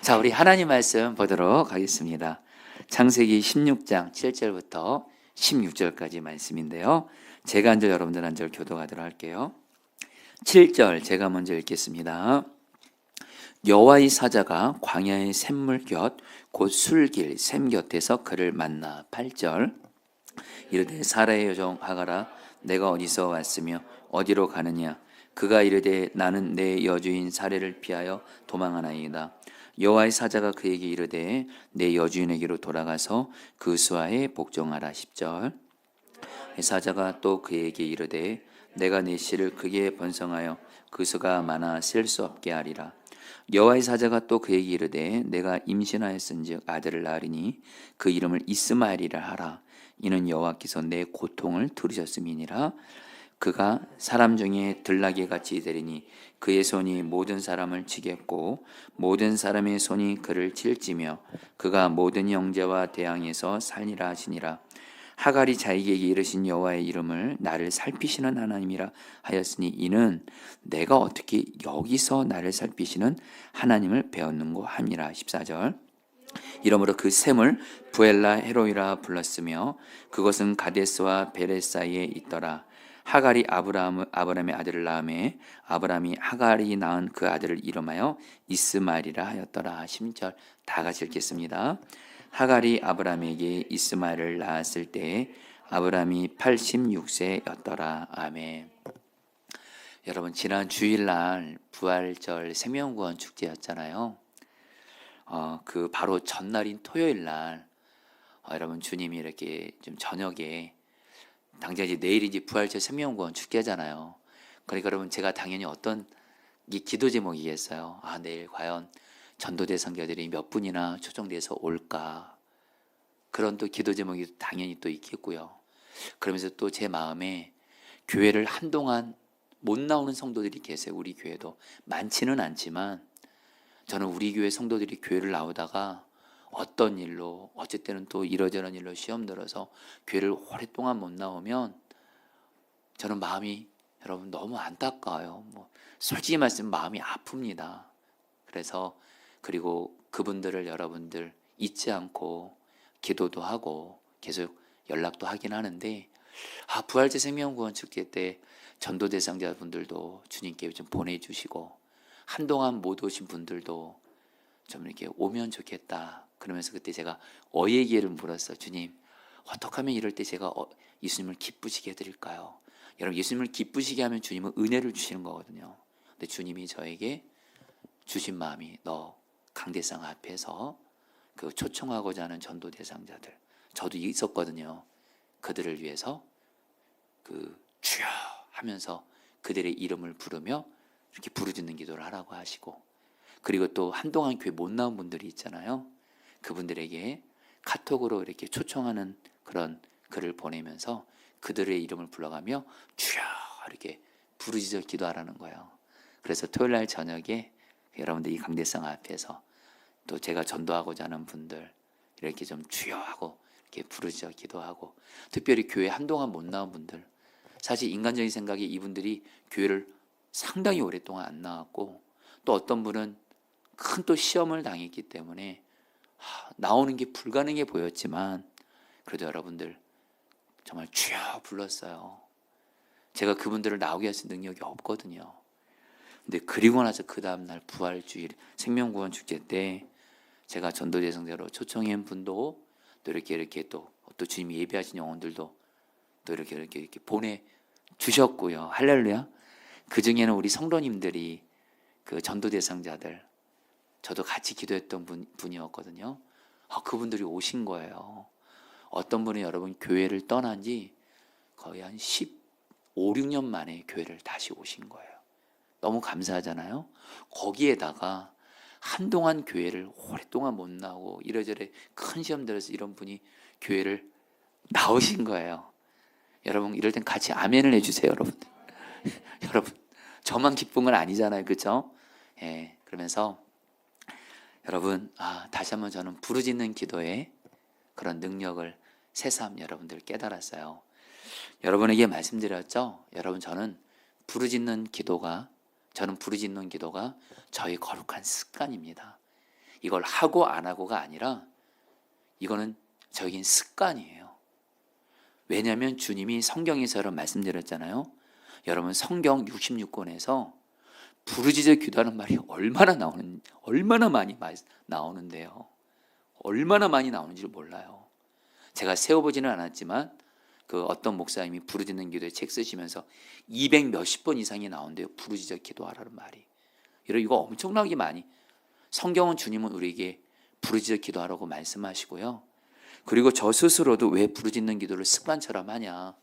자, 우리 하나님 말씀 보도록 하겠습니다. 창세기 16장 7절부터 16절까지 말씀인데요. 제가 한 절, 여러분들 한 절 교독하도록 할게요. 7절 제가 먼저 읽겠습니다. 여호와의 사자가 광야의 샘물 곁 곧 술길 샘 곁에서 그를 만나. 8절 이르되 사라의 여종 하가라, 내가 어디서 왔으며 어디로 가느냐? 그가 이르되 나는 내 여주인 사례를 피하여 도망하나이다. 여호와의 사자가 그에게 이르되 내 여주인에게로 돌아가서 그 수하에 복종하라. 10절 사자가 또 그에게 이르되 내가 내 씨를 크게 번성하여 그 수가 많아 셀 수 없게 하리라. 여호와의 사자가 또 그에게 이르되 내가 임신하였은즉 아들을 낳으리니 그 이름을 이스마엘이라 하라. 이는 여호와께서 내 고통을 들으셨음이니라. 그가 사람 중에 들나귀 같이 되리니 그의 손이 모든 사람을 치겠고 모든 사람의 손이 그를 칠지며 그가 모든 형제와 대항해서 살리라 하시니라. 하갈이 자기에게 이르신 여호와의 이름을 나를 살피시는 하나님이라 하였으니 이는 내가 어떻게 여기서 나를 살피시는 하나님을 배웠는고 함이라. 14절 이러므로 그 샘을 부엘라 헤로이라 불렀으며 그것은 가데스와 베레 사이에 있더라. 하갈이 아브람의 아들을 낳음에 아브람이 하갈이 낳은 그 아들을 이름하여 이스마엘이라 하였더라. 10절 다 같이 읽겠습니다. 하갈이 아브람에게 이스마엘을 낳았을 때 아브람이 86세였더라. 아멘. 여러분, 지난 주일날 부활절 생명구원 축제였잖아요. 그 바로 전날인 토요일날 여러분, 주님이 이렇게 좀 저녁에 당장 이제 내일이 부활절 생명구원 축제잖아요. 그러니까 여러분, 제가 당연히 어떤 이 기도 제목이겠어요. 내일 과연 전도 대상자들이 몇 분이나 초청돼서 올까? 그런 또 기도 제목이 당연히 또 있겠고요. 그러면서 또 제 마음에 교회를 한동안 못 나오는 성도들이 계세요. 우리 교회도 많지는 않지만 저는 우리 교회 성도들이 교회를 나오다가 어떤 일로 어쨌든 또 이러저런 일로 시험 들어서 교회를 오랫동안 못 나오면 저는 마음이 여러분 너무 안타까워요. 솔직히 말씀 마음이 아픕니다. 그래서 그리고 그분들을 여러분들 잊지 않고 기도도 하고 계속 연락도 하긴 하는데 부활절 생명구원 축제 때 전도 대상자분들도 주님께 좀 보내주시고 한동안 못 오신 분들도 좀 이렇게 오면 좋겠다. 그러면서 그때 제가 예기를 물었어. 주님, 어떻게 하면 이럴 때 제가 예수님을 기쁘시게 해드릴까요? 여러분, 예수님을 기쁘시게 하면 주님은 은혜를 주시는 거거든요. 근데 주님이 저에게 주신 마음이 너 강대상 앞에서 그 초청하고자 하는 전도 대상자들, 저도 있었거든요. 그들을 위해서 그 주여 하면서 그들의 이름을 부르며 이렇게 부르짖는 기도를 하라고 하시고, 그리고 또 한동안 교회 못 나온 분들이 있잖아요. 그분들에게 카톡으로 이렇게 초청하는 그런 글을 보내면서 그들의 이름을 불러가며 주여 이렇게 부르짖어 기도하라는 거예요. 그래서 토요일날 저녁에 여러분들 이 강대상 앞에서 또 제가 전도하고자 하는 분들 이렇게 좀 주여 하고 이렇게 부르짖어 기도하고, 특별히 교회 한동안 못 나온 분들, 사실 인간적인 생각에 이분들이 교회를 상당히 오랫동안 안 나왔고 또 어떤 분은 큰 또 시험을 당했기 때문에 나오는 게 불가능해 보였지만 그래도 여러분들 정말 주여 불렀어요. 제가 그분들을 나오게 할 수 있는 능력이 없거든요. 근데 그리고 나서 그 다음날 부활주일 생명구원 축제 때 제가 전도 대상자로 초청한 분도 또 이렇게 또 주님이 예배하신 영혼들도 또 이렇게 보내주셨고요. 할렐루야. 그 중에는 우리 성도님들이 그 전도 대상자들, 저도 같이 기도했던 분이었거든요. 그분들이 오신 거예요. 어떤 분은 여러분 교회를 떠난 지 거의 한 15, 16년 만에 교회를 다시 오신 거예요. 너무 감사하잖아요. 거기에다가 한동안 교회를 오랫동안 못 나오고 이래저래 큰 시험 들어서 이런 분이 교회를 나오신 거예요. 여러분 이럴 땐 같이 아멘을 해주세요. 여러분 여러분 저만 기쁜 건 아니잖아요. 그렇죠? 예, 그러면서 여러분 다시 한번 저는 부르짖는 기도의 그런 능력을 새삼 여러분들 깨달았어요. 여러분에게 말씀드렸죠? 여러분 저는 부르짖는 기도가 저의 거룩한 습관입니다. 이걸 하고 안 하고가 아니라 이거는 저에겐 습관이에요. 왜냐하면 주님이 성경에서 말씀드렸잖아요. 여러분 성경 66권에서 부르짖어 기도하는 말이 얼마나 많이 나오는데요. 얼마나 많이 나오는지를 몰라요. 제가 세워보지는 않았지만 그 어떤 목사님이 부르짖는 기도에 책 쓰시면서 200 몇십 번 이상이 나온대요. 부르짖어 기도하라는 말이. 이거 엄청나게 많이. 성경은 주님은 우리에게 부르짖어 기도하라고 말씀하시고요. 그리고 저 스스로도 왜 부르짖는 기도를 습관처럼 하냐.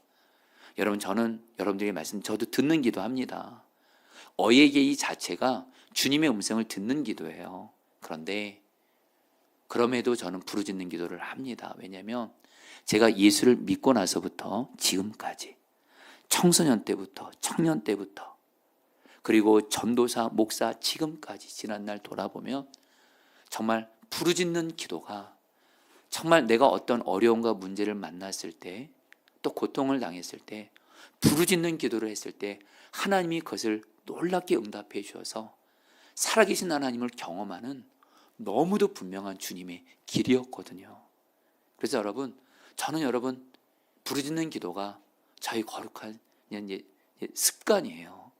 여러분 저는 여러분들에게 저도 듣는 기도합니다. 어예계의 자체가 주님의 음성을 듣는 기도예요. 그런데 그럼에도 저는 부르짖는 기도를 합니다. 왜냐하면 제가 예수를 믿고 나서부터 지금까지 청소년 때부터 청년 때부터 그리고 전도사, 목사 지금까지 지난날 돌아보면 정말 부르짖는 기도가 정말 내가 어떤 어려움과 문제를 만났을 때 또 고통을 당했을 때 부르짖는 기도를 했을 때 하나님이 그것을 놀랍게 응답해 주셔서 살아계신 하나님을 경험하는 너무도 분명한 주님의 길이었거든요. 그래서 저는 여러분 부르짖는 기도가 저희 거룩한 습관이에요.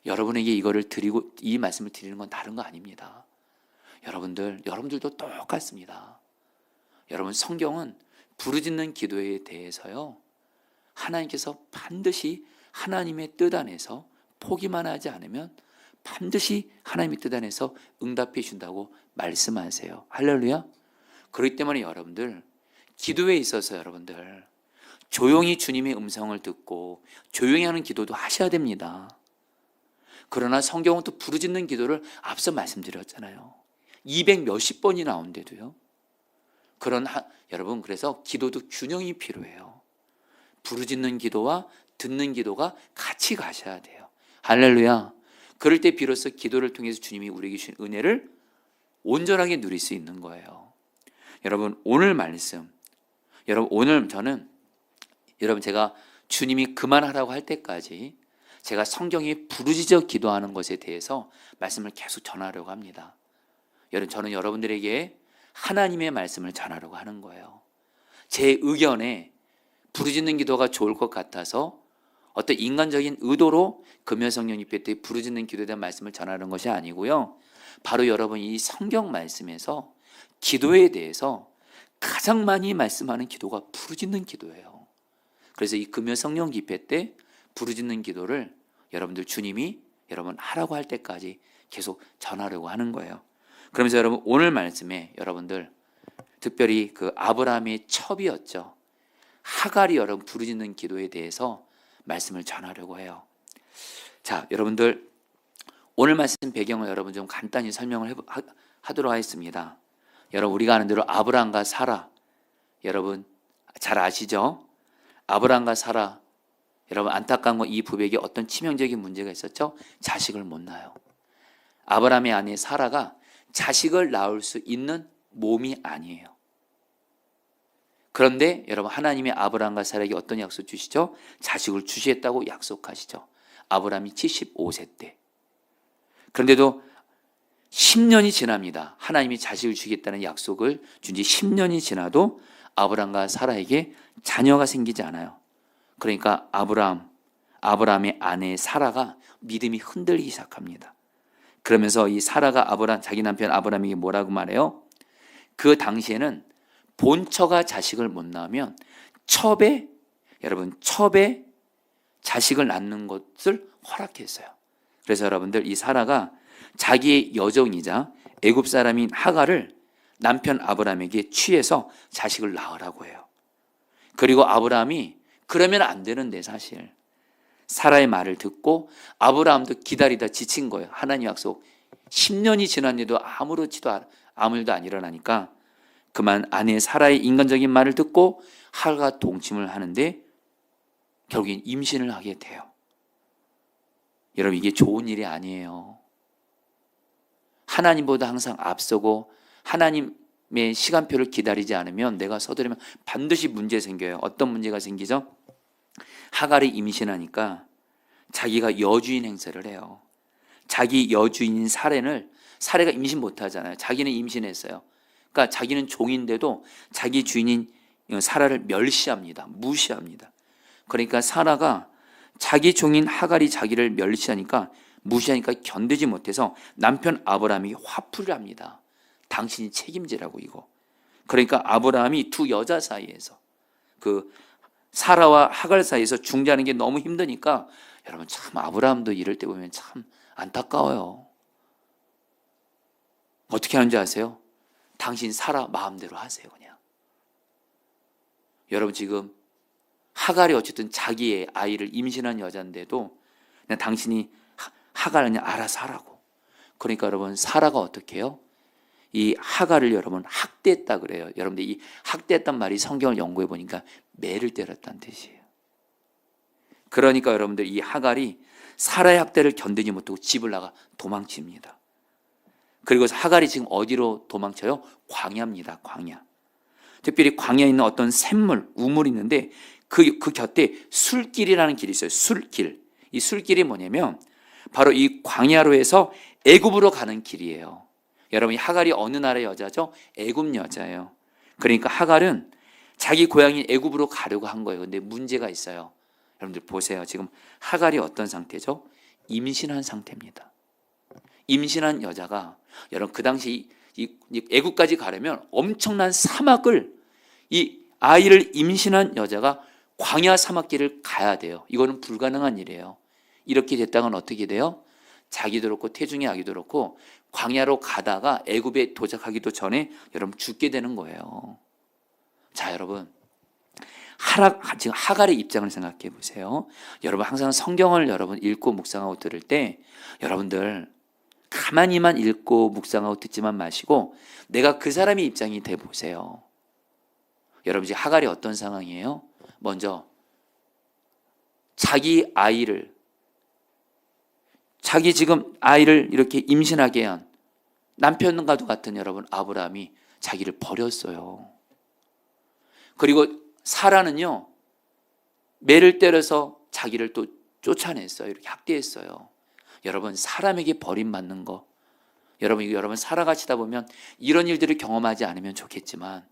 여러분에게 이거를 드리고 이 말씀을 드리는 건 다른 거 아닙니다. 여러분들도 똑같습니다. 여러분 성경은 부르짖는 기도에 대해서요. 하나님께서 반드시 하나님의 뜻 안에서 포기만 하지 않으면 반드시 하나님의 뜻 안에서 응답해 준다고 말씀하세요. 할렐루야. 그렇기 때문에 여러분들 기도에 있어서 여러분들 조용히 주님의 음성을 듣고 조용히 하는 기도도 하셔야 됩니다. 그러나 성경은 또 부르짖는 기도를 앞서 말씀드렸잖아요. 200 몇십 번이 나온데도요. 여러분 그래서 기도도 균형이 필요해요. 부르짖는 기도와 듣는 기도가 같이 가셔야 돼요. 할렐루야. 그럴 때 비로소 기도를 통해서 주님이 우리에게 주신 은혜를 온전하게 누릴 수 있는 거예요. 여러분 오늘 말씀, 오늘 저는 제가 주님이 그만하라고 할 때까지 제가 성경에 부르짖어 기도하는 것에 대해서 말씀을 계속 전하려고 합니다. 저는 여러분들에게 하나님의 말씀을 전하려고 하는 거예요. 제 의견에 부르짖는 기도가 좋을 것 같아서 어떤 인간적인 의도로 금요성령 집회 때 부르짖는 기도에 대한 말씀을 전하는 것이 아니고요. 바로 여러분 이 성경 말씀에서 기도에 대해서 가장 많이 말씀하는 기도가 부르짖는 기도예요. 그래서 이 금요성령 집회 때 부르짖는 기도를 주님이 여러분 하라고 할 때까지 계속 전하려고 하는 거예요. 그러면서 여러분 오늘 말씀에 여러분들 특별히 그 아브라함의 첩이었죠. 하갈이 여러분 부르짖는 기도에 대해서 말씀을 전하려고 해요. 자, 여러분들 오늘 말씀 배경을 여러분 좀 간단히 설명을 하도록 하겠습니다. 여러분 우리가 아는 대로 아브라함과 사라 여러분 잘 아시죠? 아브라함과 사라 여러분 안타까운 건 이 부부에게 어떤 치명적인 문제가 있었죠? 자식을 못 낳아요. 아브라함의 아내 사라가 자식을 낳을 수 있는 몸이 아니에요. 그런데 여러분 하나님이 아브라함과 사라에게 어떤 약속 주시죠? 자식을 주시겠다고 약속하시죠. 아브라함이 75세 때. 그런데도 10년이 지납니다. 하나님이 자식을 주겠다는 약속을 준 지 10년이 지나도 아브라함과 사라에게 자녀가 생기지 않아요. 그러니까 아브라함의 아내 사라가 믿음이 흔들리기 시작합니다. 그러면서 이 사라가 자기 남편 아브라함에게 뭐라고 말해요? 그 당시에는 본처가 자식을 못 낳으면 첩에 자식을 낳는 것을 허락했어요. 그래서 여러분들 이 사라가 자기의 여종이자 애굽 사람인 하갈을 남편 아브라함에게 취해서 자식을 낳으라고 해요. 그리고 아브라함이 그러면 안 되는데 사실 사라의 말을 듣고 아브라함도 기다리다 지친 거예요. 하나님 약속 10년이 지났는데도 아무 일도 안 일어나니까 그만 아내 사라의 인간적인 말을 듣고 하갈과 동침을 하는데 결국엔 임신을 하게 돼요. 여러분 이게 좋은 일이 아니에요. 하나님보다 항상 앞서고 하나님의 시간표를 기다리지 않으면 내가 서두르면 반드시 문제 생겨요. 어떤 문제가 생기죠? 하갈이 임신하니까 자기가 여주인 행세를 해요. 자기 여주인인 사라를 사례가 임신 못하잖아요. 자기는 임신했어요. 그러니까 자기는 종인데도 자기 주인인 사라를 멸시합니다. 무시합니다. 그러니까 사라가 자기 종인 하갈이 자기를 멸시하니까 무시하니까 견디지 못해서 남편 아브라함이 화풀이를 합니다. 당신이 책임지라고 이거. 그러니까 아브라함이 두 여자 사이에서 그 사라와 하갈 사이에서 중재하는 게 너무 힘드니까 여러분 참 아브라함도 이럴 때 보면 참 안타까워요. 어떻게 하는지 아세요? 당신 사라 마음대로 하세요 그냥. 여러분 지금 하갈이 어쨌든 자기의 아이를 임신한 여자인데도 그냥 당신이 하갈을 그냥 알아서 하라고. 그러니까 여러분 사라가 어떻게 해요? 이 하갈을 여러분 학대했다 그래요. 여러분들 이 학대했단 말이 성경을 연구해 보니까 매를 때렸다는 뜻이에요. 그러니까 여러분들 이 하갈이 사라의 학대를 견디지 못하고 집을 나가 도망칩니다. 그리고 하갈이 지금 어디로 도망쳐요? 광야입니다. 광야. 특별히 광야에 있는 어떤 샘물, 우물이 있는데 그 곁에 술길이라는 길이 있어요. 술길. 이 술길이 뭐냐면 바로 이 광야로 해서 애굽으로 가는 길이에요. 여러분 이 하갈이 어느 나라의 여자죠? 애굽 여자예요. 그러니까 하갈은 자기 고향인 애굽으로 가려고 한 거예요. 근데 문제가 있어요. 여러분들 보세요. 지금 하갈이 어떤 상태죠? 임신한 상태입니다. 임신한 여자가 여러분 그 당시 이 애굽까지 가려면 엄청난 사막을 이 아이를 임신한 여자가 광야 사막길을 가야 돼요. 이거는 불가능한 일이에요. 이렇게 됐다간 어떻게 돼요? 자기도 그렇고 태중의 아기도 그렇고 광야로 가다가 애굽에 도착하기도 전에 여러분 죽게 되는 거예요. 자 여러분 지금 하갈의 입장을 생각해 보세요. 여러분 항상 성경을 여러분 읽고 묵상하고 들을 때 여러분들 가만히만 읽고 묵상하고 듣지만 마시고 내가 그 사람의 입장이 돼 보세요. 여러분 지금 하갈이 어떤 상황이에요? 먼저 자기 지금 아이를 이렇게 임신하게 한 남편과도 같은 여러분 아브라함이 자기를 버렸어요. 그리고 사라는요 매를 때려서 자기를 또 쫓아냈어요. 이렇게 학대했어요. 여러분 사람에게 버림받는 거 여러분 살아가시다 보면 이런 일들을 경험하지 않으면 좋겠지만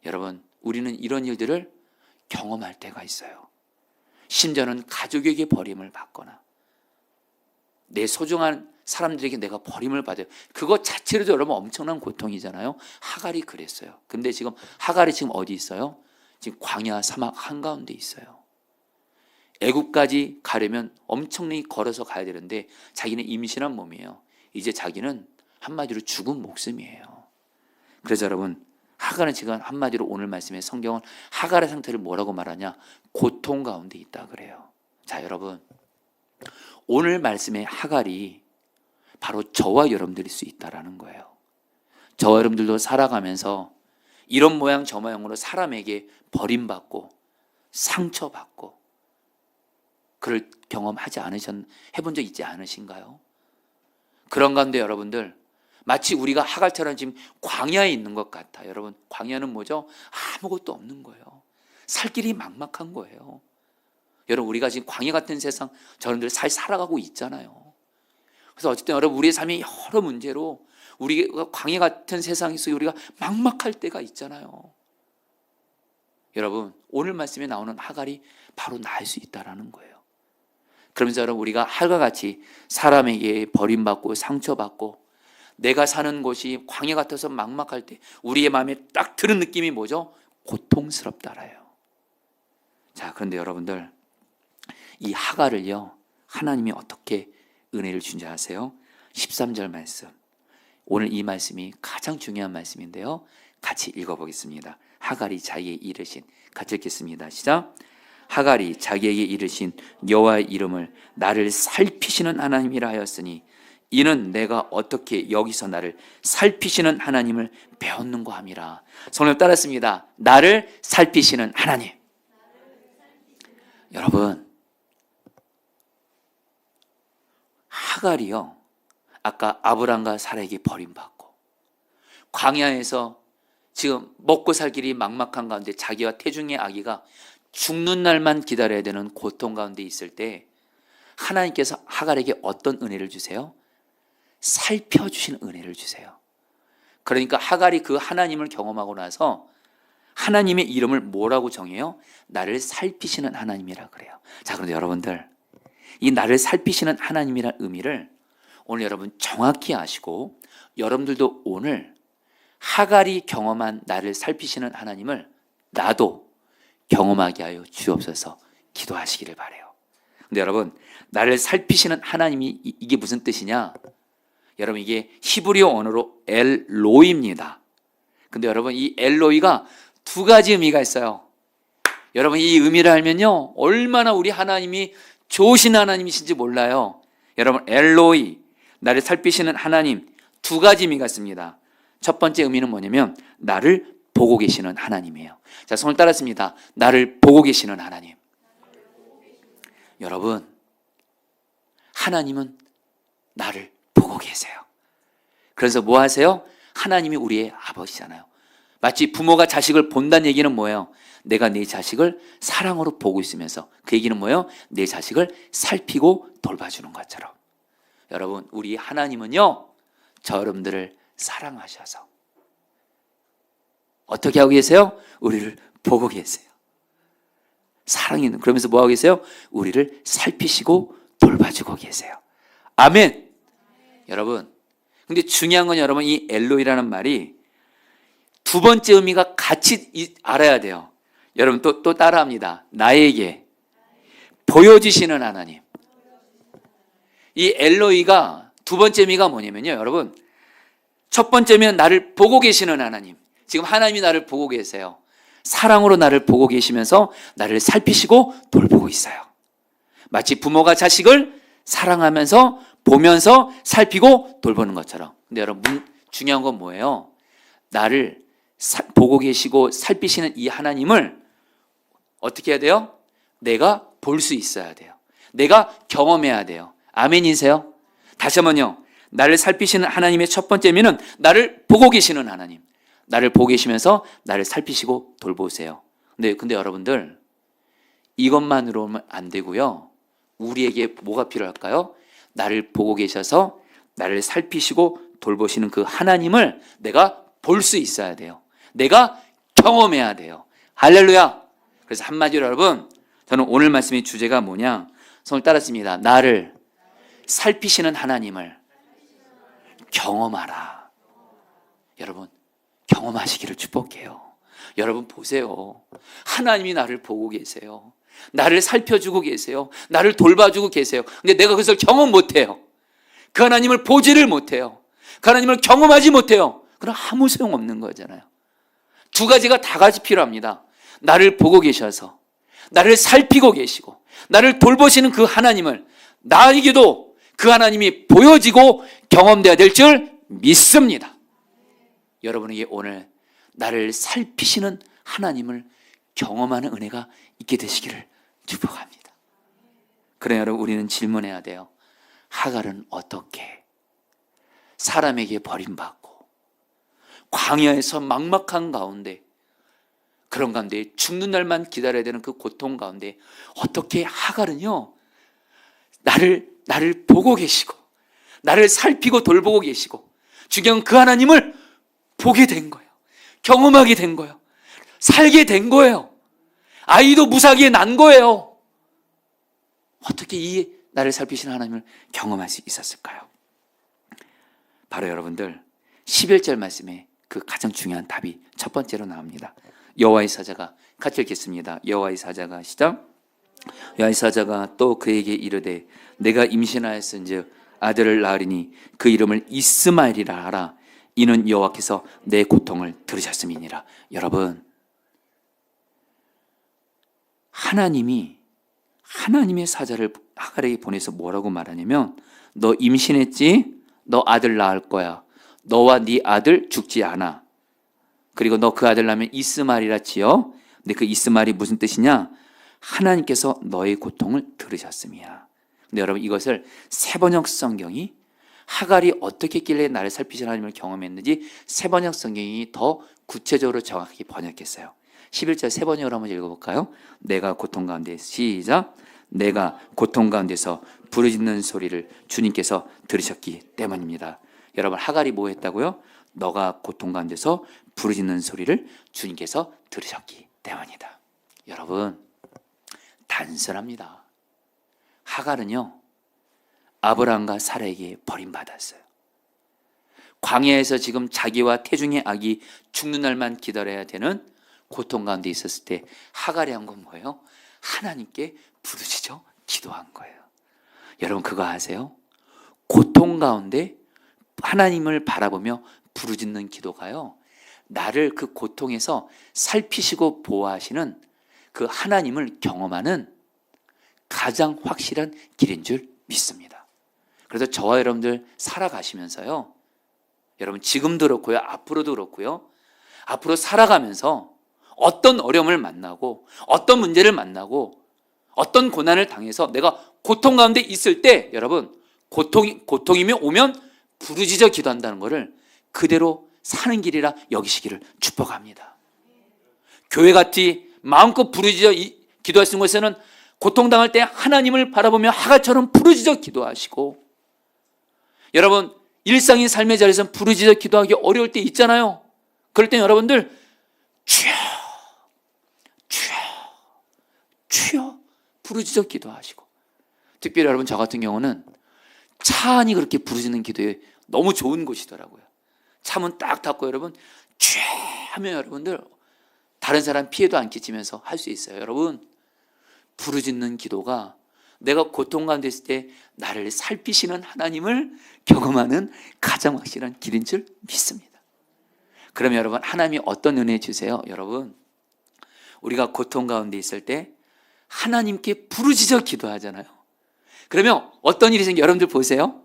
여러분 우리는 이런 일들을 경험할 때가 있어요. 심지어는 가족에게 버림을 받거나 내 소중한 사람들에게 내가 버림을 받아요. 그것 자체로도 여러분 엄청난 고통이잖아요. 하갈이 그랬어요. 근데 지금 하갈이 지금 어디 있어요? 지금 광야 사막 한가운데 있어요. 애굽까지 가려면 엄청나게 걸어서 가야 되는데 자기는 임신한 몸이에요. 이제 자기는 한마디로 죽은 목숨이에요. 그래서 여러분 하갈은 지금 한마디로 오늘 말씀의 성경은 하갈의 상태를 뭐라고 말하냐? 고통 가운데 있다 그래요. 자 여러분 오늘 말씀의 하갈이 바로 저와 여러분들일 수 있다라는 거예요. 저와 여러분들도 살아가면서 이런 모양 저 모양으로 사람에게 버림받고 상처받고 그럴 경험하지 해본 적 있지 않으신가요? 그런 가운데 여러분들 마치 우리가 하갈처럼 지금 광야에 있는 것 같아요. 여러분 광야는 뭐죠? 아무것도 없는 거예요. 살 길이 막막한 거예요. 여러분 우리가 지금 광야 같은 세상 저런들 살아가고 있잖아요. 그래서 어쨌든 여러분 우리의 삶이 여러 문제로 우리가 광야 같은 세상에서 우리가 막막할 때가 있잖아요. 여러분 오늘 말씀에 나오는 하갈이 바로 나일 수 있다라는 거예요. 그러면서 여러분 우리가 하갈과 같이 사람에게 버림받고 상처받고 내가 사는 곳이 광야 같아서 막막할 때 우리의 마음에 딱 드는 느낌이 뭐죠? 고통스럽다라요. 자 그런데 여러분들 이 하갈을요 하나님이 어떻게 은혜를 준지 아세요? 13절 말씀 오늘 이 말씀이 가장 중요한 말씀인데요 같이 읽어보겠습니다. 하갈이 자기에게 이르신 같이 읽겠습니다. 시작. 하갈이 자기에게 이르신 여호와의 이름을 나를 살피시는 하나님이라 하였으니 이는 내가 어떻게 여기서 나를 살피시는 하나님을 배웠는고 함이라. 성령 따랐습니다. 나를 살피시는 하나님. 여러분 하갈이요 아까 아브람과 사라에게 버림받고 광야에서 지금 먹고 살 길이 막막한 가운데 자기와 태중의 아기가 죽는 날만 기다려야 되는 고통 가운데 있을 때 하나님께서 하갈에게 어떤 은혜를 주세요? 살펴주시는 은혜를 주세요. 그러니까 하갈이 그 하나님을 경험하고 나서 하나님의 이름을 뭐라고 정해요? 나를 살피시는 하나님이라 그래요. 자, 그런데 여러분들, 이 나를 살피시는 하나님이란 의미를 오늘 여러분 정확히 아시고, 여러분들도 오늘 하갈이 경험한 나를 살피시는 하나님을 나도 경험하게 하여 주옵소서 기도하시기를 바라요. 근데 여러분, 나를 살피시는 하나님이 이게 무슨 뜻이냐? 여러분, 이게 히브리어 언어로 엘로이입니다. 근데 여러분, 이 엘로이가 두 가지 의미가 있어요. 여러분, 이 의미를 알면요, 얼마나 우리 하나님이 좋으신 하나님이신지 몰라요. 여러분, 엘로이, 나를 살피시는 하나님, 두 가지 의미가 있습니다. 첫 번째 의미는 뭐냐면 나를 보고 계시는 하나님이에요. 자, 손을 따랐습니다. 나를 보고 계시는 하나님. 여러분, 하나님은 나를 보고 계세요. 그래서 뭐 하세요? 하나님이 우리의 아버지잖아요. 마치 부모가 자식을 본다는 얘기는 뭐예요? 내가 내 자식을 사랑으로 보고 있으면서, 그 얘기는 뭐예요? 내 자식을 살피고 돌봐주는 것처럼. 여러분, 우리 하나님은요, 저 여러분들을 사랑하셔서 어떻게 하고 계세요? 우리를 보고 계세요. 사랑이 있는, 그러면서 뭐 하고 계세요? 우리를 살피시고 돌봐주고 계세요. 아멘. 여러분, 근데 중요한 건 여러분, 이 엘로이라는 말이 두 번째 의미가 같이 알아야 돼요. 여러분, 또 따라합니다. 나에게 보여주시는 하나님. 이 엘로이가 두 번째 의미가 뭐냐면요, 여러분, 첫 번째 의미는 나를 보고 계시는 하나님. 지금 하나님이 나를 보고 계세요. 사랑으로 나를 보고 계시면서 나를 살피시고 돌보고 있어요. 마치 부모가 자식을 사랑하면서 보면서 살피고 돌보는 것처럼. 근데 여러분, 중요한 건 뭐예요? 나를 보고 계시고 살피시는 이 하나님을 어떻게 해야 돼요? 내가 볼 수 있어야 돼요. 내가 경험해야 돼요. 아멘이세요? 다시 한번요. 나를 살피시는 하나님의 첫 번째 의미는 나를 보고 계시는 하나님. 나를 보고 계시면서 나를 살피시고 돌보세요. 근데 여러분들, 이것만으로는 안 되고요. 우리에게 뭐가 필요할까요? 나를 보고 계셔서 나를 살피시고 돌보시는 그 하나님을 내가 볼 수 있어야 돼요. 내가 경험해야 돼요. 할렐루야. 그래서 한마디로 여러분, 저는 오늘 말씀의 주제가 뭐냐? 손을 따랐습니다. 나를 살피시는 하나님을 경험하라. 여러분, 경험하시기를 축복해요. 여러분 보세요. 하나님이 나를 보고 계세요. 나를 살펴주고 계세요. 나를 돌봐주고 계세요. 근데 내가 그것을 경험 못해요. 그 하나님을 보지를 못해요. 그 하나님을 경험하지 못해요. 그럼 아무 소용없는 거잖아요. 두 가지가 다 같이 필요합니다. 나를 보고 계셔서 나를 살피고 계시고 나를 돌보시는 그 하나님을 나에게도 그 하나님이 보여지고 경험되어야 될 줄 믿습니다. 여러분에게 오늘 나를 살피시는 하나님을 경험하는 은혜가 있게 되시기를 축복합니다. 그러나 여러분, 우리는 질문해야 돼요. 하갈은 어떻게 사람에게 버림받고 광야에서 막막한 가운데, 그런 가운데 죽는 날만 기다려야 되는 그 고통 가운데 어떻게 하갈은요, 나를 보고 계시고 나를 살피고 돌보고 계시고 주경 그 하나님을 보게 된 거예요. 경험하게 된 거예요. 살게 된 거예요. 아이도 무사하게 난 거예요. 어떻게 이 나를 살피시는 하나님을 경험할 수 있었을까요? 바로 여러분들 11절 말씀에 그 가장 중요한 답이 첫 번째로 나옵니다. 여호와의 사자가, 같이 읽겠습니다. 여호와의 사자가, 시작. 여호와의 사자가 또 그에게 이르되 내가 임신하였은즉 아들을 낳으리니 그 이름을 이스마엘이라 하라. 이는 여호와께서 내 고통을 들으셨음이니라. 여러분, 하나님이 하나님의 사자를 하갈에게 보내서 뭐라고 말하냐면, 너 임신했지? 너 아들 낳을 거야. 너와 네 아들 죽지 않아. 그리고 너 그 아들 낳으면 이스마엘이라 지어. 근데 그 이스마엘이 무슨 뜻이냐? 하나님께서 너의 고통을 들으셨음이야. 근데 여러분, 이것을 세번역 성경이 하갈이 어떻게 했길래 나를 살피신 하나님을 경험했는지 세번역 성경이 더 구체적으로 정확히 번역했어요. 11절 세번역으로 한번 읽어볼까요? 내가 고통 가운데, 시작. 내가 고통 가운데서 부르짖는 소리를 주님께서 들으셨기 때문입니다. 여러분, 하갈이 뭐 했다고요? 너가 고통 가운데서 부르짖는 소리를 주님께서 들으셨기 때문이다. 여러분, 단순합니다. 하갈은요, 아브라함과 사라에게 버림받았어요. 광야에서 지금 자기와 태중의 아기 죽는 날만 기다려야 되는 고통 가운데 있었을 때 하갈이 한 건 뭐예요? 하나님께 부르짖어 기도한 거예요. 여러분, 그거 아세요? 고통 가운데 하나님을 바라보며 부르짖는 기도가요, 나를 그 고통에서 살피시고 보호하시는 그 하나님을 경험하는 가장 확실한 길인 줄 믿습니다. 그래서 저와 여러분들 살아가시면서요, 여러분 지금도 그렇고요, 앞으로도 그렇고요, 앞으로 살아가면서 어떤 어려움을 만나고 어떤 문제를 만나고 어떤 고난을 당해서 내가 고통 가운데 있을 때, 여러분, 고통이면 오면 부르짖어 기도한다는 것을 그대로 사는 길이라 여기시기를 축복합니다. 교회같이 마음껏 부르짖어 기도할 수 있는 곳에서는 고통당할 때 하나님을 바라보며 하갈처럼 부르짖어 기도하시고, 여러분 일상의 삶의 자리에서 부르짖어 기도하기 어려울 때 있잖아요. 그럴 때 여러분들 주여 주여 주여 부르짖어 기도하시고, 특별히 여러분 저 같은 경우는 차 안이 그렇게 부르짖는 기도에 너무 좋은 곳이더라고요. 차문 딱 닫고 여러분 주여 하면 여러분들 다른 사람 피해도 안 끼치면서 할 수 있어요. 여러분, 부르짖는 기도가 내가 고통 가운데 있을 때 나를 살피시는 하나님을 경험하는 가장 확실한 길인 줄 믿습니다. 그러면 여러분, 하나님이 어떤 은혜 주세요? 여러분, 우리가 고통 가운데 있을 때 하나님께 부르짖어 기도하잖아요. 그러면 어떤 일이 생겨요? 여러분들 보세요.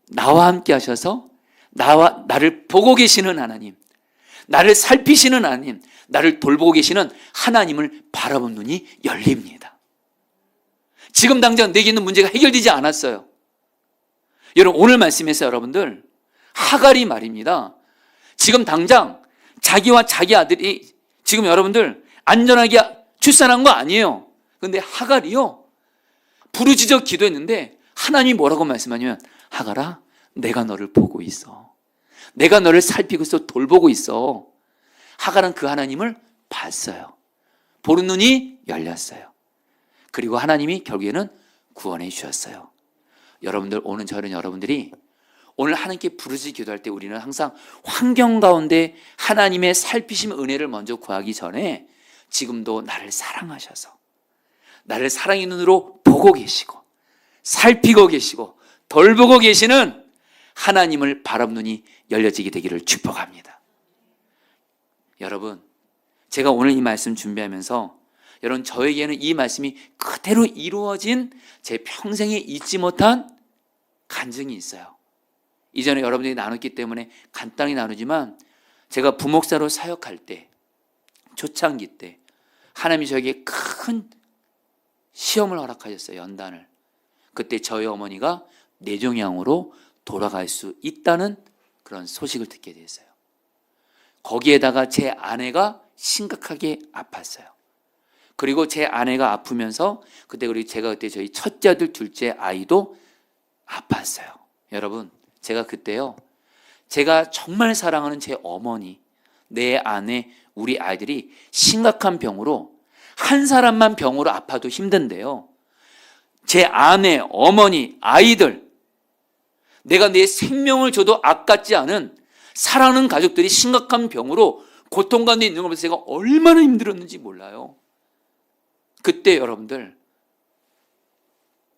나와 함께 하셔서 나를 보고 계시는 하나님, 나를 살피시는 하나님, 나를 돌보고 계시는 하나님을 바라본 눈이 열립니다. 지금 당장 내게 있는 문제가 해결되지 않았어요. 여러분, 오늘 말씀에서 여러분들 하갈이 말입니다. 지금 당장 자기와 자기 아들이 지금 여러분들 안전하게 출산한 거 아니에요. 그런데 하갈이요, 부르짖어 기도했는데 하나님이 뭐라고 말씀하냐면, 하갈아, 내가 너를 보고 있어. 내가 너를 살피고 있어. 돌보고 있어. 하갈은 그 하나님을 봤어요. 보는 눈이 열렸어요. 그리고 하나님이 결국에는 구원해 주셨어요. 여러분들, 오늘 저는 여러분들이 오늘 하나님께 부르짖어 기도할 때 우리는 항상 환경 가운데 하나님의 살피심 은혜를 먼저 구하기 전에 지금도 나를 사랑하셔서 나를 사랑의 눈으로 보고 계시고 살피고 계시고 돌보고 계시는 하나님을 바라보는 눈이 열려지게 되기를 축복합니다. 여러분, 제가 오늘 이 말씀 준비하면서 여러분, 저에게는 이 말씀이 그대로 이루어진 제 평생에 잊지 못한 간증이 있어요. 이전에 여러분들이 나눴기 때문에 간단히 나누지만, 제가 부목사로 사역할 때, 초창기 때 하나님이 저에게 큰 시험을 허락하셨어요. 연단을. 그때 저희 어머니가 뇌종양으로 돌아갈 수 있다는 그런 소식을 듣게 됐어요. 거기에다가 제 아내가 심각하게 아팠어요. 그리고 제 아내가 아프면서 그리고 제가 그때 저희 첫째 아들, 둘째 아이도 아팠어요. 여러분, 제가 그때요, 제가 정말 사랑하는 제 어머니, 내 아내, 우리 아이들이 심각한 병으로, 한 사람만 병으로 아파도 힘든데요, 제 아내, 어머니, 아이들, 내가 내 생명을 줘도 아깝지 않은 사랑하는 가족들이 심각한 병으로 고통 가운데 있는 걸 보면서 제가 얼마나 힘들었는지 몰라요. 그때 여러분들,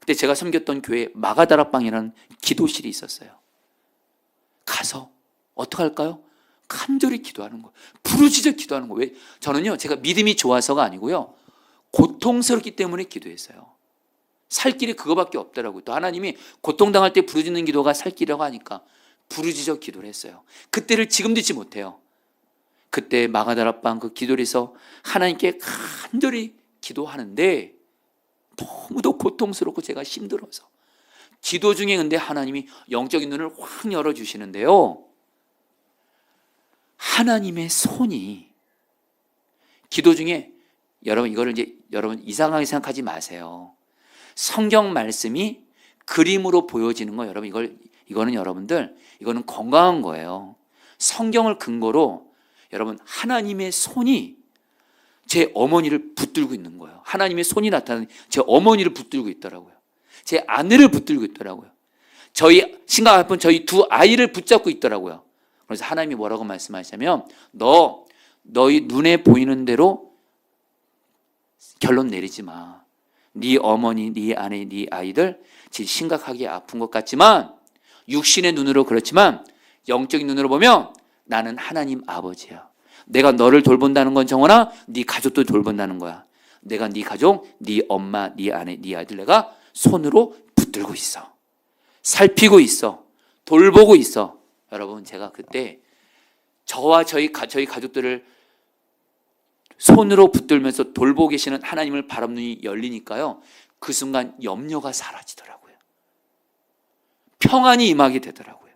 그때 제가 섬겼던 교회에 마가다락방이라는 기도실이 있었어요. 가서 어떻게 할까요? 간절히 기도하는 거예요. 부르짖어 기도하는 거예요. 왜? 저는요, 제가 믿음이 좋아서가 아니고요, 고통스럽기 때문에 기도했어요. 살 길이 그거밖에 없더라고요. 또 하나님이 고통당할 때 부르짖는 기도가 살 길이라고 하니까 부르짖어 기도를 했어요. 그때를 지금도 잊지 못해요. 그때 마가다락방 그 기도에서 하나님께 간절히 기도하는데 너무도 고통스럽고 제가 힘들어서 기도 중에, 근데 하나님이 영적인 눈을 확 열어주시는데요, 하나님의 손이 기도 중에, 여러분 이거를 이제 여러분 이상하게 생각하지 마세요. 성경 말씀이 그림으로 보여지는 거 여러분 이거는 여러분들 이거는 건강한 거예요. 성경을 근거로 여러분 하나님의 손이 제 어머니를 붙들고 있는 거예요. 하나님의 손이 나타나는 제 어머니를 붙들고 있더라고요. 제 아내를 붙들고 있더라고요. 저희 심각한 저희 두 아이를 붙잡고 있더라고요. 그래서 하나님이 뭐라고 말씀하시냐면 너희 눈에 보이는 대로 결론 내리지 마. 네 어머니, 네 아내, 네 아이들 지금 심각하게 아픈 것 같지만 육신의 눈으로 그렇지만 영적인 눈으로 보면 나는 하나님 아버지야. 내가 너를 돌본다는 건 정원아 네 가족도 돌본다는 거야. 내가 네 가족, 네 엄마, 네 아내, 네 아이들 내가 손으로 붙들고 있어. 살피고 있어. 돌보고 있어. 여러분 제가 그때 저와 저희 가족들을 손으로 붙들면서 돌보고 계시는 하나님을 바라보는 눈이 열리니까요. 그 순간 염려가 사라지더라고요. 평안이 임하게 되더라고요.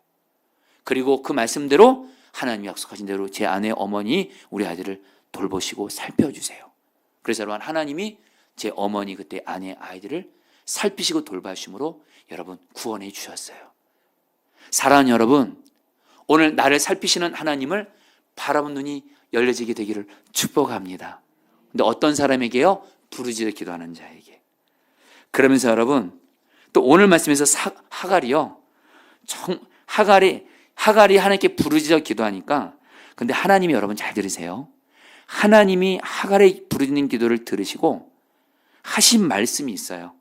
그리고 그 말씀대로 하나님이 약속하신 대로 제 아내, 어머니, 우리 아이들을 돌보시고 살펴주세요. 그래서 여러분 하나님이 제 어머니 그때 아내, 아이들을 살피시고 돌봐주심으로 여러분 구원해 주셨어요. 사랑하는 여러분, 오늘 나를 살피시는 하나님을 바라보는 눈이 열려지게 되기를 축복합니다. 근데 어떤 사람에게요? 부르짖어 기도하는 자에게. 그러면서 여러분 또 오늘 말씀에서 하갈이요. 하갈이 하나님께 부르짖어 기도하니까 근데 하나님이 여러분 잘 들으세요. 하나님이 하갈의 부르짖는 기도를 들으시고 하신 말씀이 있어요.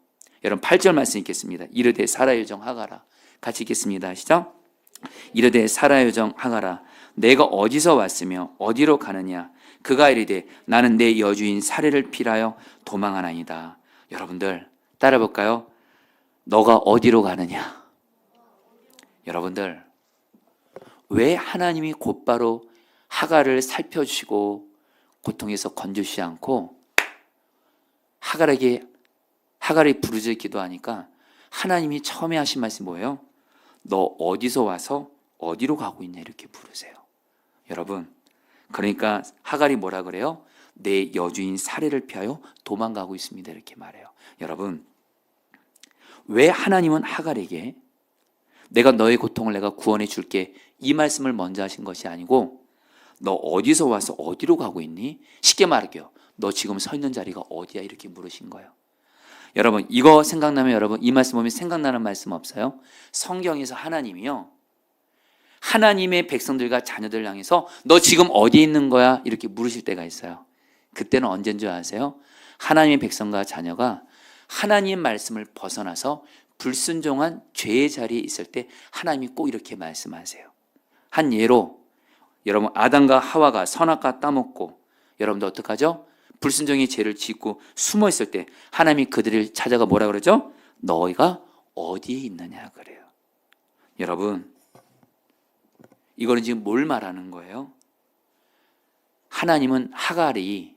여러분 8절 말씀 읽겠습니다. 이르되 사라의 여정 하갈아. 같이 읽겠습니다. 시작. 이르되 사라의 여정 하갈아 내가 어디서 왔으며 어디로 가느냐. 그가 이르되 나는 내 여주인 사례를 피하여 도망하나이다. 여러분들 따라 볼까요? 너가 어디로 가느냐. 여러분들 왜 하나님이 곧바로 하갈을 살펴주시고 고통에서 건져주지 않고 하갈이 부르짖어 기도하니까 하나님이 처음에 하신 말씀이 뭐예요? 너 어디서 와서 어디로 가고 있냐 이렇게 부르세요. 여러분 그러니까 하갈이 뭐라 그래요? 내 여주인 사례를 피하여 도망가고 있습니다 이렇게 말해요. 여러분 왜 하나님은 하갈에게 내가 너의 고통을 내가 구원해 줄게 이 말씀을 먼저 하신 것이 아니고 너 어디서 와서 어디로 가고 있니? 쉽게 말할게요. 너 지금 서 있는 자리가 어디야? 이렇게 물으신 거예요. 여러분 이거 생각나면 여러분 이 말씀 보면 생각나는 말씀 없어요? 성경에서 하나님이요. 하나님의 백성들과 자녀들 향해서 너 지금 어디에 있는 거야? 이렇게 물으실 때가 있어요. 그때는 언제인 줄 아세요? 하나님의 백성과 자녀가 하나님의 말씀을 벗어나서 불순종한 죄의 자리에 있을 때 하나님이 꼭 이렇게 말씀하세요. 한 예로 여러분 아담과 하와가 선악과 따먹고 여러분들 어떡하죠? 불순종의 죄를 짓고 숨어 있을 때 하나님이 그들을 찾아가 뭐라 그러죠? 너희가 어디에 있느냐 그래요. 여러분 이거는 지금 뭘 말하는 거예요? 하나님은 하갈을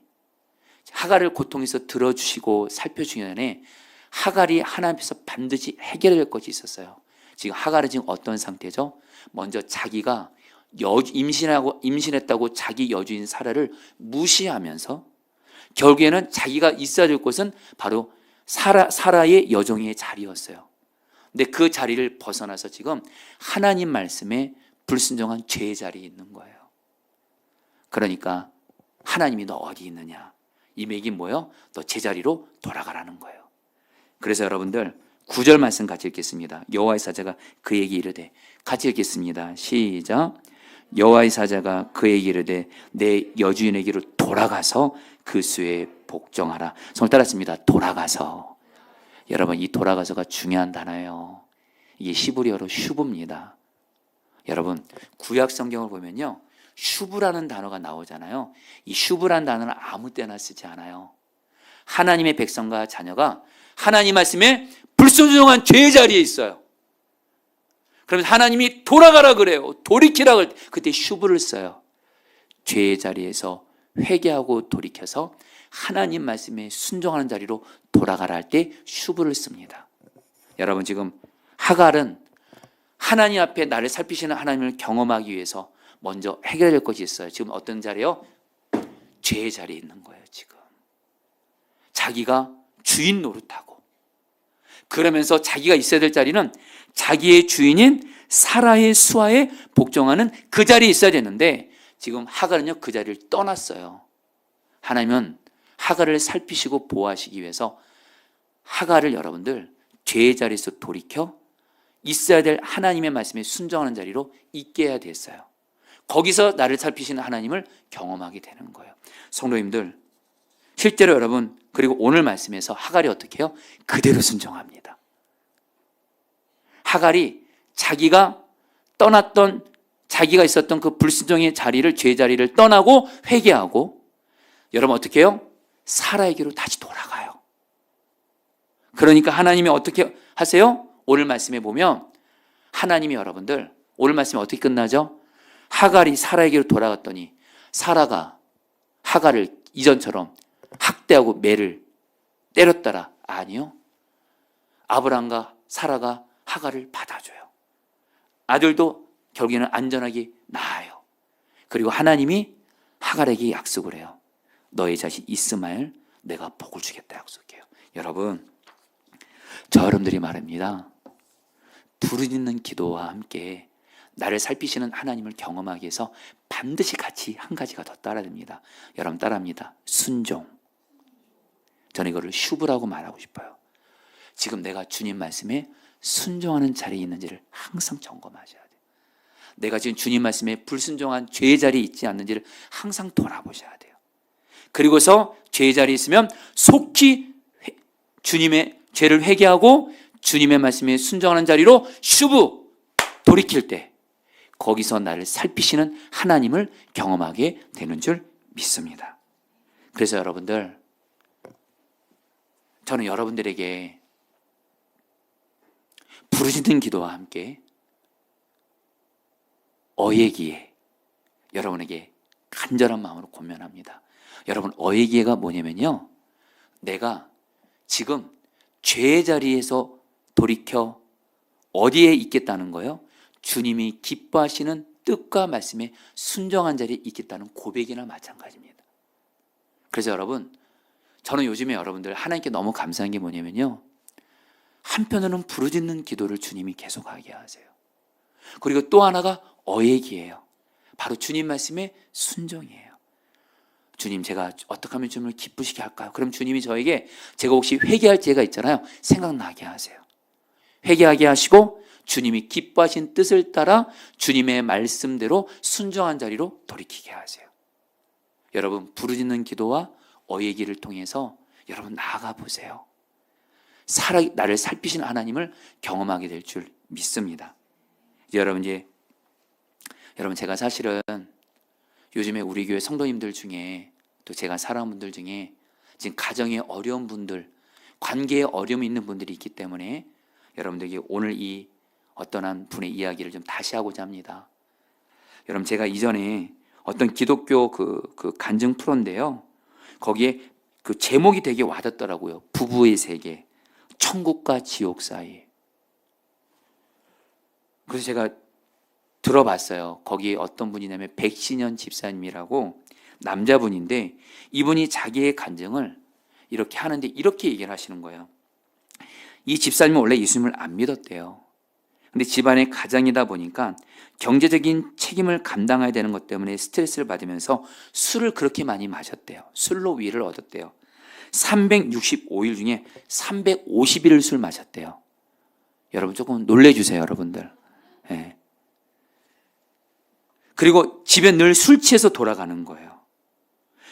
고통에서 들어주시고 살펴주기 전에 하갈이 하나님 앞에서 반드시 해결해야 될 것이 있었어요. 지금 하갈은 지금 어떤 상태죠? 먼저 자기가 임신했다고 자기 여주인 사라를 무시하면서 결국에는 자기가 있어야 될 곳은 바로 사라의 여종의 자리였어요. 근데 그 자리를 벗어나서 지금 하나님 말씀에 불순종한 죄의 자리에 있는 거예요. 그러니까 하나님이 너 어디 있느냐? 이 맥이 뭐예요? 너 제자리로 돌아가라는 거예요. 그래서 여러분들 9절 말씀 같이 읽겠습니다. 여호와의 사자가 그에게 이르되 같이 읽겠습니다. 시작. 여호와의 사자가 그에게 이르되 내 여주인에게로 돌아가서 그 수에 복종하라. 성을 따랐습니다. 돌아가서. 여러분 이 돌아가서가 중요한 단어예요. 이게 히브리어로 슈브입니다. 여러분 구약 성경을 보면요. 슈브라는 단어가 나오잖아요. 이 슈브라는 단어는 아무 때나 쓰지 않아요. 하나님의 백성과 자녀가 하나님 말씀에 불순종한 죄의 자리에 있어요. 그러면 하나님이 돌아가라 그래요. 돌이키라 그럴 때 그때 슈브를 써요. 죄의 자리에서 회개하고 돌이켜서 하나님 말씀에 순종하는 자리로 돌아가라 할 때 슈브를 씁니다. 여러분 지금 하갈은 하나님 앞에 나를 살피시는 하나님을 경험하기 위해서 먼저 해결해야 될 것이 있어요. 지금 어떤 자리요? 죄의 자리에 있는 거예요. 지금 자기가 주인 노릇하고 그러면서 자기가 있어야 될 자리는 자기의 주인인 사라의 수하에 복종하는 그 자리에 있어야 되는데 지금 하갈은요 그 자리를 떠났어요. 하나님은 하갈을 살피시고 보호하시기 위해서 하갈을 여러분들 죄의 자리에서 돌이켜 있어야 될 하나님의 말씀에 순종하는 자리로 있게 해야 됐어요. 거기서 나를 살피시는 하나님을 경험하게 되는 거예요. 성도님들, 실제로 여러분, 그리고 오늘 말씀에서 하갈이 어떻게 해요? 그대로 순종합니다. 하갈이 자기가 떠났던, 자기가 있었던 그 불순종의 자리를, 죄의 자리를 떠나고 회개하고, 여러분 어떻게 해요? 사라에게로 다시 돌아가요. 그러니까 하나님이 어떻게 하세요? 오늘 말씀에 보면 하나님이 여러분들, 오늘 말씀이 어떻게 끝나죠? 하갈이 사라에게로 돌아갔더니 사라가 하갈을 이전처럼 학대하고 매를 때렸더라. 아니요. 아브람과 사라가 하갈을 받아줘요. 아들도 결국에는 안전하게 낳아요. 그리고 하나님이 하갈에게 약속을 해요. 너의 자식 이스마엘 내가 복을 주겠다 약속해요. 여러분, 저 여러분들이 말합니다. 부르짖는 기도와 함께 나를 살피시는 하나님을 경험하기 위해서 반드시 같이 한 가지가 더 따라야 됩니다. 여러분 따라합니다. 순종. 저는 이거를 슈브라고 말하고 싶어요. 지금 내가 주님 말씀에 순종하는 자리에 있는지를 항상 점검하셔야 돼요. 내가 지금 주님 말씀에 불순종한 죄의 자리에 있지 않는지를 항상 돌아보셔야 돼요. 그리고서 죄의 자리에 있으면 속히 주님의 죄를 회개하고 주님의 말씀에 순종하는 자리로 슈브 돌이킬 때 거기서 나를 살피시는 하나님을 경험하게 되는 줄 믿습니다. 그래서 여러분들, 저는 여러분들에게 부르짖는 기도와 함께 어예기에 여러분에게 간절한 마음으로 권면합니다. 여러분, 어예기가 뭐냐면요, 내가 지금 죄의 자리에서 돌이켜 어디에 있겠다는 거예요? 주님이 기뻐하시는 뜻과 말씀에 순종한 자리에 있겠다는 고백이나 마찬가지입니다. 그래서 여러분, 저는 요즘에 여러분들 하나님께 너무 감사한 게 뭐냐면요, 한편으로는 부르짖는 기도를 주님이 계속하게 하세요. 그리고 또 하나가 어예기예요. 바로 주님 말씀에 순종이에요. 주님, 제가 어떻게 하면 주님을 기쁘시게 할까요? 그럼 주님이 저에게 제가 혹시 회개할 죄가 있잖아요. 생각나게 하세요. 회개하게 하시고 주님이 기뻐하신 뜻을 따라 주님의 말씀대로 순종한 자리로 돌이키게 하세요. 여러분, 부르짖는 기도와 어예기를 통해서 여러분 나아가 보세요. 나를 살피신 하나님을 경험하게 될 줄 믿습니다. 여러분 제가 사실은 요즘에 우리 교회 성도님들 중에 또 제가 사랑하는 분들 중에 지금 가정에 어려운 분들, 관계에 어려움이 있는 분들이 있기 때문에 여러분들에게 오늘 이 어떤 한 분의 이야기를 좀 다시 하고자 합니다. 여러분, 제가 이전에 어떤 기독교 그 간증 프로인데요, 거기에 그 제목이 되게 와닿더라고요. 부부의 세계, 천국과 지옥 사이. 그래서 제가 들어봤어요. 거기에 어떤 분이냐면 백신현 집사님이라고 남자분인데, 이분이 자기의 간증을 이렇게 하는데 이렇게 얘기를 하시는 거예요. 이 집사님은 원래 예수님을 안 믿었대요. 근데 집안의 가장이다 보니까 경제적인 책임을 감당해야 되는 것 때문에 스트레스를 받으면서 술을 그렇게 많이 마셨대요. 술로 위를 얻었대요. 365일 중에 350일을 술 마셨대요. 여러분 조금 놀래주세요, 여러분들. 네. 그리고 집에 늘 술 취해서 돌아가는 거예요.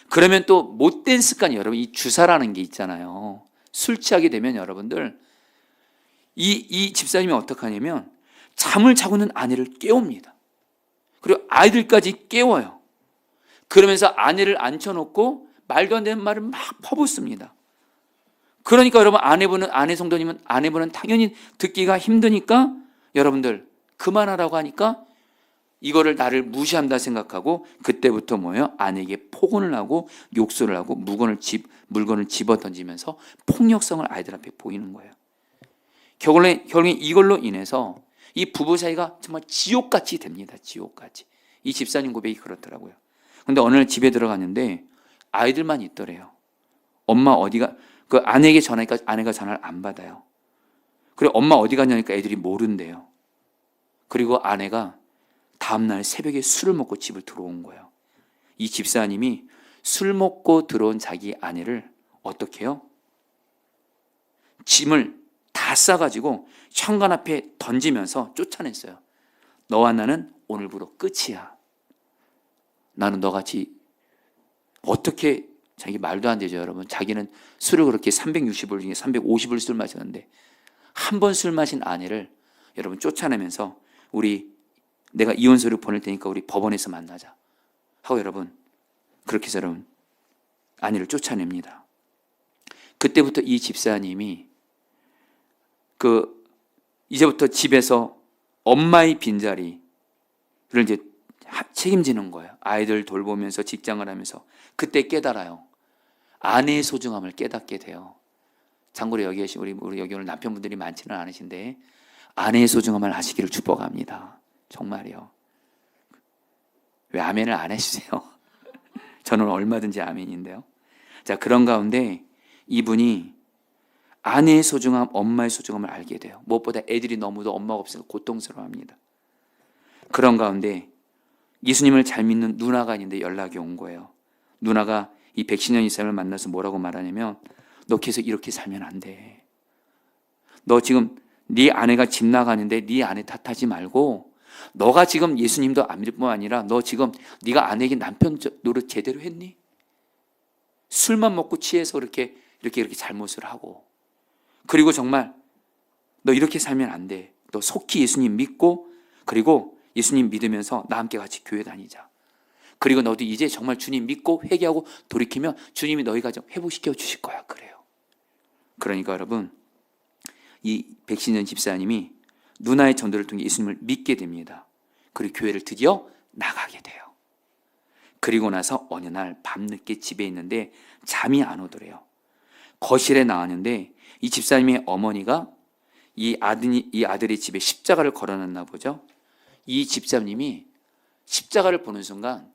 그러면 또 못된 습관이, 여러분, 이 주사라는 게 있잖아요. 술 취하게 되면 여러분들, 이 집사님이 어떻게 하냐면 잠을 자고 있는 아내를 깨웁니다. 그리고 아이들까지 깨워요. 그러면서 아내를 앉혀놓고 말도 안 되는 말을 막 퍼붓습니다. 그러니까 여러분, 아내 성도님은 아내분은 당연히 듣기가 힘드니까 여러분들 그만하라고 하니까 이거를 나를 무시한다 생각하고 그때부터 뭐예요? 아내에게 폭언을 하고 욕설을 하고 물건을 집어 던지면서 폭력성을 아이들 앞에 보이는 거예요. 결국에 이걸로 인해서 이 부부 사이가 정말 지옥같이 됩니다. 지옥같이. 이 집사님 고백이 그렇더라고요. 근데 어느 날 집에 들어갔는데 아이들만 있더래요. 엄마 어디가, 그 아내에게 전화하니까 아내가 전화를 안 받아요. 그래 엄마 어디 갔냐니까 애들이 모른대요. 그리고 아내가 다음날 새벽에 술을 먹고 집을 들어온 거예요. 이 집사님이 술 먹고 들어온 자기 아내를 어떻게 해요? 짐을 다 싸가지고 현관 앞에 던지면서 쫓아냈어요. 너와 나는 오늘부로 끝이야. 나는 너같이 어떻게, 자기 말도 안 되죠 여러분. 자기는 술을 그렇게 360을 중에 350을 술 마셨는데 한 번 술 마신 아내를 여러분 쫓아내면서 내가 이혼서를 보낼 테니까 우리 법원에서 만나자 하고 여러분 그렇게 해서 여러분 아내를 쫓아냅니다. 그때부터 이 집사님이 이제부터 집에서 엄마의 빈자리를 이제 책임지는 거예요. 아이들 돌보면서 직장을 하면서. 그때 깨달아요. 아내의 소중함을 깨닫게 돼요. 참고로 여기 계신 우리 여기 오늘 남편분들이 많지는 않으신데 아내의 소중함을 아시기를 축복합니다. 정말이요. 왜 아멘을 안 해주세요? 저는 얼마든지 아멘인데요. 자, 그런 가운데 이분이 아내의 소중함, 엄마의 소중함을 알게 돼요. 무엇보다 애들이 너무도 엄마가 없으니까 고통스러워합니다. 그런 가운데 예수님을 잘 믿는 누나가 있는데 연락이 온 거예요. 누나가 이 백신년 이사람을 만나서 뭐라고 말하냐면 너 계속 이렇게 살면 안 돼. 너 지금 네 아내가 집 나가는데 네 아내 탓하지 말고 너가 지금 예수님도 안 믿을 뿐만 아니라 너 지금 네가 아내에게 남편 노릇 제대로 했니? 술만 먹고 취해서 이렇게 잘못을 하고 그리고 정말 너 이렇게 살면 안 돼. 너 속히 예수님 믿고 그리고 예수님 믿으면서 나와 함께 같이 교회 다니자. 그리고 너도 이제 정말 주님 믿고 회개하고 돌이키면 주님이 너희 가정 회복시켜 주실 거야. 그래요. 그러니까 여러분 이 백신년 집사님이 누나의 전도를 통해 예수님을 믿게 됩니다. 그리고 교회를 드디어 나가게 돼요. 그리고 나서 어느 날 밤늦게 집에 있는데 잠이 안 오더래요. 거실에 나왔는데 이 집사님의 어머니가 이 아들의 집에 십자가를 걸어놨나 보죠. 이 집사님이 십자가를 보는 순간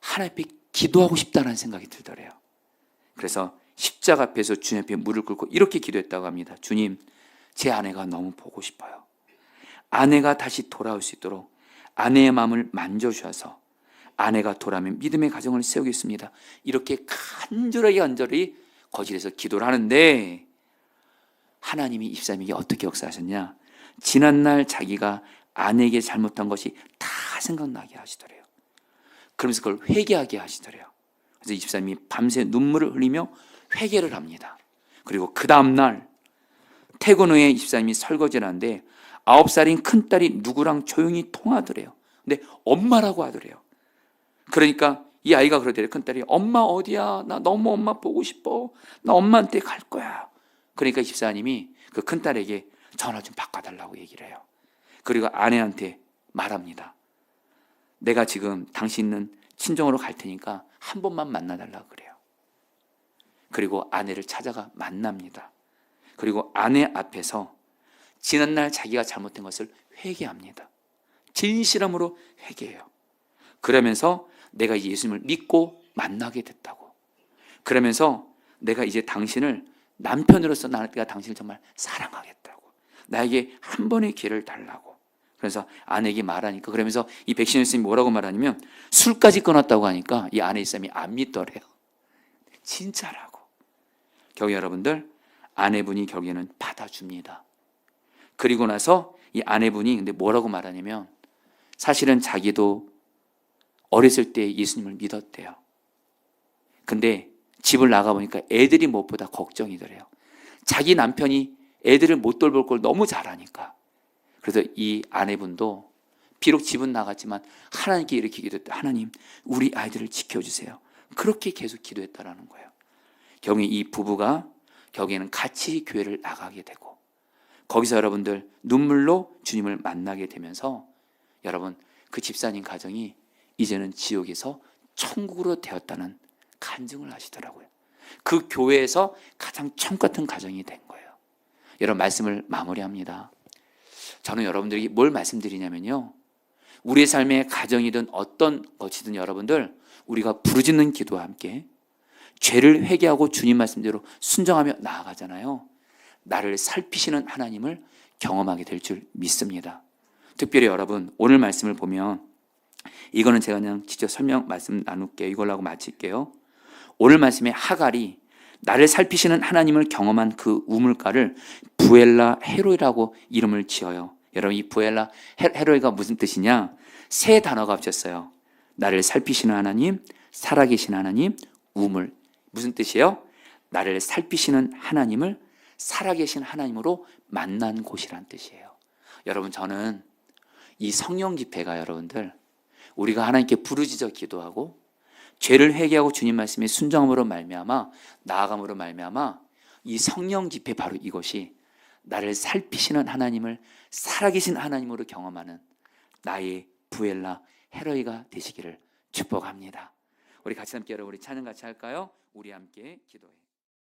하나님 앞에 기도하고 싶다는 생각이 들더래요. 그래서 십자가 앞에서 주님 앞에 무릎 꿇고 이렇게 기도했다고 합니다. 주님, 제 아내가 너무 보고 싶어요. 아내가 다시 돌아올 수 있도록 아내의 마음을 만져주셔서 아내가 돌아오면 믿음의 가정을 세우겠습니다. 이렇게 간절히 거실에서 기도를 하는데 하나님이 이 집사님에게 어떻게 역사하셨냐? 지난날 자기가 아내에게 잘못한 것이 다 생각나게 하시더래요. 그러면서 그걸 회개하게 하시더래요. 그래서 이 집사님이 밤새 눈물을 흘리며 회개를 합니다. 그리고 그 다음날 퇴근 후에 이 집사님이 설거지를 하는데 9살인 큰딸이 누구랑 조용히 통하더래요. 근데 엄마라고 하더래요. 그러니까 이 아이가 그러더래요. 큰딸이 엄마 어디야? 나 너무 엄마 보고 싶어. 나 엄마한테 갈 거야. 그러니까 이 집사님이 그 큰딸에게 전화 좀 바꿔달라고 얘기를 해요. 그리고 아내한테 말합니다. 내가 지금 당신은 친정으로 갈 테니까 한 번만 만나달라고 그래요. 그리고 아내를 찾아가 만납니다. 그리고 아내 앞에서 지난날 자기가 잘못된 것을 회개합니다. 진실함으로 회개해요. 그러면서 내가 예수님을 믿고 만나게 됐다고. 그러면서 내가 이제 당신을 남편으로서 내가 당신을 정말 사랑하겠다고. 나에게 한 번의 기회를 달라고. 그래서 아내에게 말하니까 그러면서 이 백신현 스님이 뭐라고 말하냐면 술까지 끊었다고 하니까 이 아내 스님이 안 믿더래요. 진짜라고. 결국 여러분들 아내분이 결국에는 받아줍니다. 그리고 나서 이 아내분이 근데 뭐라고 말하냐면 사실은 자기도 어렸을 때 예수님을 믿었대요. 근데 집을 나가보니까 애들이 무엇보다 걱정이더래요. 자기 남편이 애들을 못 돌볼 걸 너무 잘하니까. 그래서 이 아내분도 비록 집은 나갔지만 하나님께 이렇게 기도했다. 하나님, 우리 아이들을 지켜주세요. 그렇게 계속 기도했다라는 거예요. 결국에 이 부부가 결국에는 같이 교회를 나가게 되고 거기서 여러분들 눈물로 주님을 만나게 되면서 여러분 그 집사님 가정이 이제는 지옥에서 천국으로 되었다는 간증을 하시더라고요. 그 교회에서 가장 천국 같은 가정이 된 거예요. 여러분 말씀을 마무리합니다. 저는 여러분들에게 뭘 말씀드리냐면요. 우리의 삶의 가정이든 어떤 것이든 여러분들 우리가 부르짖는 기도와 함께 죄를 회개하고 주님 말씀대로 순종하며 나아가잖아요. 나를 살피시는 하나님을 경험하게 될 줄 믿습니다. 특별히 여러분 오늘 말씀을 보면 이거는 제가 그냥 직접 말씀 나눌게요. 이걸로 하고 마칠게요. 오늘 말씀에 하갈이 나를 살피시는 하나님을 경험한 그 우물가를 부엘라 헤로이라고 이름을 지어요. 여러분 이 부엘라 헤로이가 무슨 뜻이냐? 세 단어가 합쳤어요. 나를 살피시는 하나님, 살아계신 하나님, 우물. 무슨 뜻이에요? 나를 살피시는 하나님을 살아계신 하나님으로 만난 곳이란 뜻이에요. 여러분 저는 이 성령 집회가 여러분들 우리가 하나님께 부르짖어 기도하고 죄를 회개하고 주님 말씀에 순종함으로 말미암아 나아감으로 말미암아 이 성령 집회 바로 이것이 나를 살피시는 하나님을 살아계신 하나님으로 경험하는 나의 부엘라 헤로이가 되시기를 축복합니다. 우리 같이 함께 여러분 우리 찬양 같이 할까요? 우리 함께 기도해요.